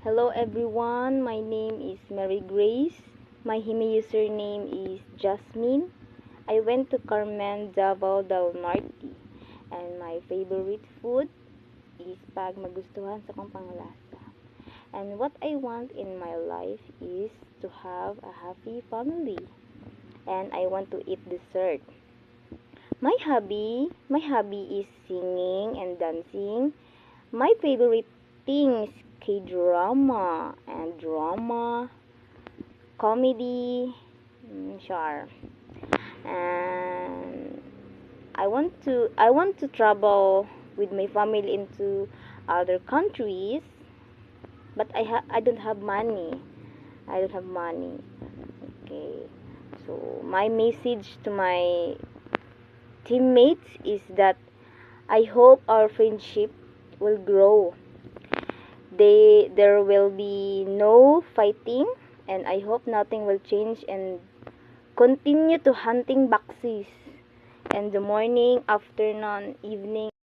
Hello everyone, my name is Mary Grace. My Himi username is Jasmine. I went to Carmen, Davao del Norte. And my favorite food is pag magustuhan sa kong panglasa. And what I want in my life is to have a happy family. And I want to eat dessert. My hobby is singing and dancing. My favorite things K-drama and drama, comedy, sure. And I want to travel with my family into other countries, but I don't have money. I don't have money. Okay. So my message to my teammates is that I hope our friendship will grow. There will be no fighting, and I hope nothing will change and continue to hunting boxes and the morning, afternoon, evening.